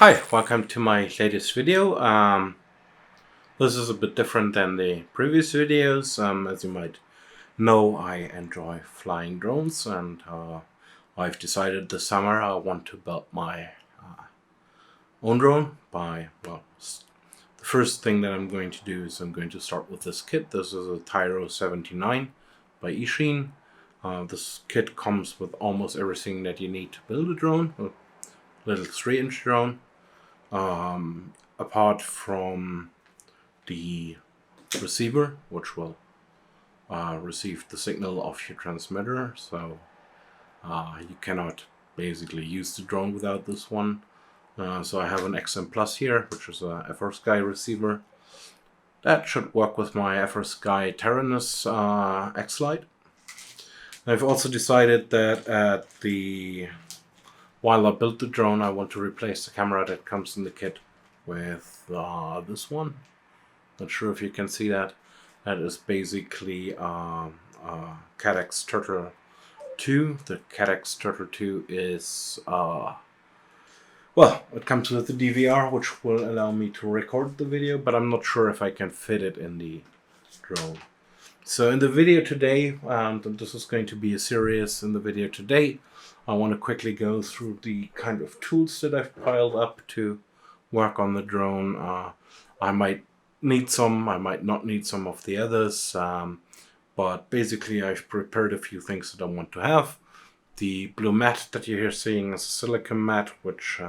Hi, welcome to my latest video. This is a bit different than the previous videos. As you might know, I enjoy flying drones, and I've decided this summer I want to build my own drone by, the first thing that I'm going to do is I'm going to start with this kit. This is a Tyro 79 by eachine. This kit comes with almost everything that you need to build a drone, a little 3-inch drone. Apart from the receiver, which will receive the signal of your transmitter, so you cannot basically use the drone without this one. So I have an XM Plus here, which is a FrSky receiver. That should work with my FrSky Taranis X-Lite. I've also decided that while I build the drone, I want to replace the camera that comes in the kit with this one. Not sure if you can see that. That is basically Cadex Turtle 2. The Cadex Turtle 2 is, it comes with the DVR, which will allow me to record the video, but I'm not sure if I can fit it in the drone. So in the video today, this is going to be a series. In the video today, I want to quickly go through the kind of tools that I've piled up to work on the drone. I might need some, I might not need some of the others, but basically I've prepared a few things that I want to have. The blue mat that you're here seeing is a silicone mat, which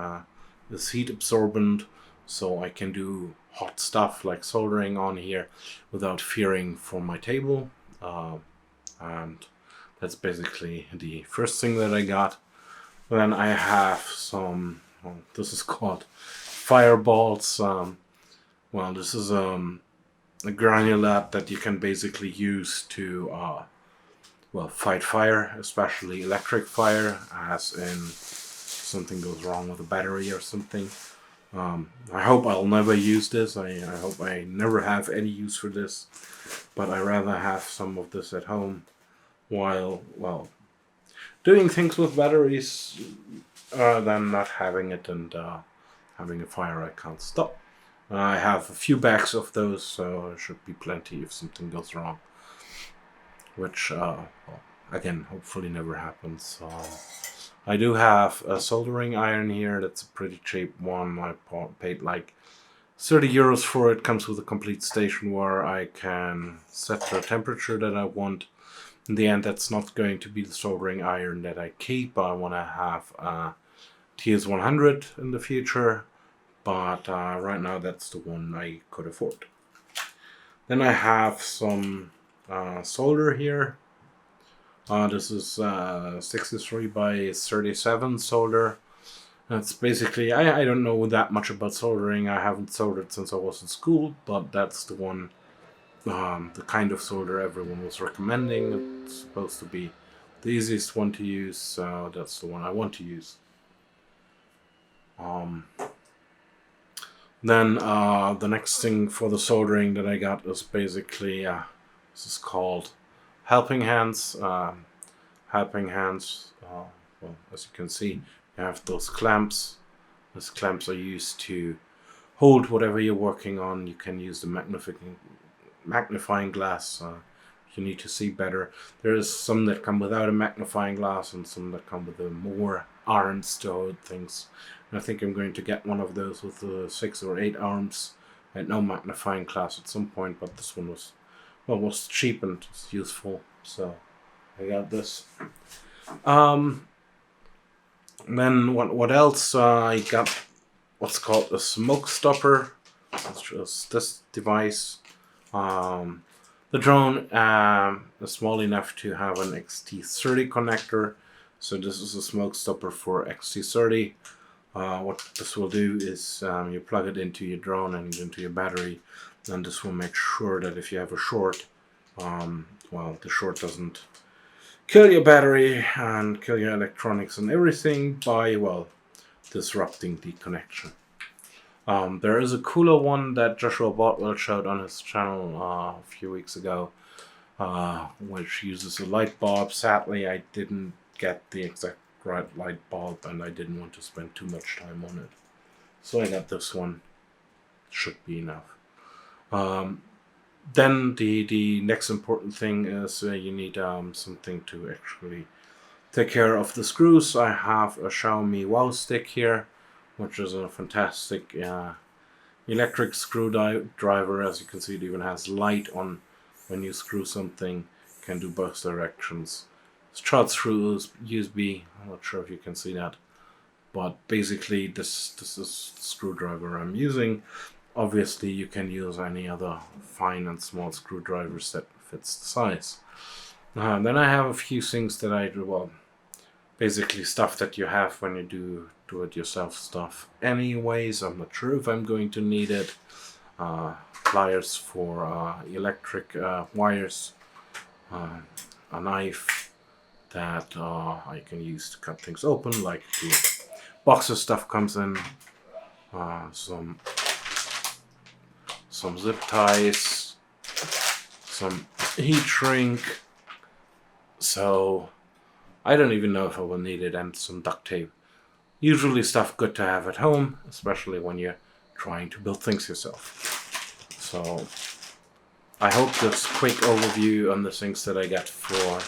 is heat absorbent, so I can do hot stuff like soldering on here without fearing for my table. And that's basically the first thing that I got. Then I have some, this is called fireballs. This is a granulate that you can basically use to fight fire, especially electric fire, as in something goes wrong with a battery or something. I hope I'll never use this. I hope I never have any use for this, but I rather have some of this at home while, doing things with batteries than not having it and having a fire I can't stop. I have a few bags of those, so there should be plenty if something goes wrong, which, again, hopefully never happens. I do have a soldering iron here. That's a pretty cheap one. I paid like 30 euros for it. Comes with a complete station where I can set the temperature that I want. In the end, that's not going to be the soldering iron that I keep. I want to have a TS100 in the future, but right now that's the one I could afford. Then I have some solder here. This is 63 by 37 solder. That's basically, I don't know that much about soldering. I haven't soldered since I was in school, but that's the one, the kind of solder everyone was recommending. It's supposed to be the easiest one to use, so that's the one I want to use. Then the next thing for the soldering that I got is basically, this is called helping hands. Helping hands, as you can see, you have those clamps. Those clamps are used to hold whatever you're working on. You can use the magnifying glass if you need to see better. There is some that come without a magnifying glass and some that come with more arms to hold things. And I think I'm going to get one of those with the 6 or 8 arms and no magnifying glass at some point, but this one was cheap and useful, so I got this. Then what else? I got what's called a smoke stopper. It's just this device. The drone is small enough to have an XT30 connector, so this is a smoke stopper for XT30. What this will do is you plug it into your drone and into your battery, and this will make sure that if you have a short, the short doesn't kill your battery and kill your electronics and everything by, disrupting the connection. There is a cooler one that Joshua Botwell showed on his channel a few weeks ago, which uses a light bulb. Sadly, I didn't get the exact right light bulb and I didn't want to spend too much time on it. So I got this one. Should be enough. Then the next important thing is you need something to actually take care of the screws. I have a Xiaomi Wow Stick here, which is a fantastic electric screwdriver. As you can see, it even has light on when you screw something. Can do both directions. It's charged through USB. I'm not sure if you can see that, but basically this is the screwdriver I'm using. Obviously, you can use any other fine and small screwdrivers that fits the size. Then I have a few things that I do. Well, basically stuff that you have when you do it yourself stuff. Anyways, I'm not sure if I'm going to need it. Pliers for electric wires. A knife that I can use to cut things open, like the box of stuff comes in. Some zip ties, some heat shrink. So I don't even know if I will need it, and some duct tape. Usually stuff good to have at home, especially when you're trying to build things yourself. So I hope this quick overview on the things that I got for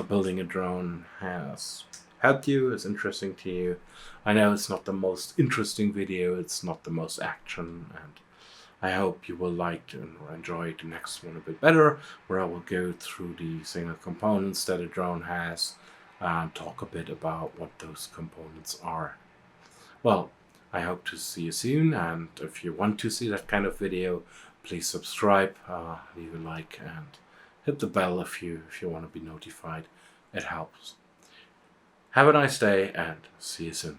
building a drone has helped you, is interesting to you. I know it's not the most interesting video, it's not the most action, and I hope you will like and enjoy the next one a bit better, where I will go through the single components that a drone has and talk a bit about what those components are. Well, I hope to see you soon, and if you want to see that kind of video, please subscribe, leave a like, and hit the bell if you want to be notified. It helps. Have a nice day, and see you soon.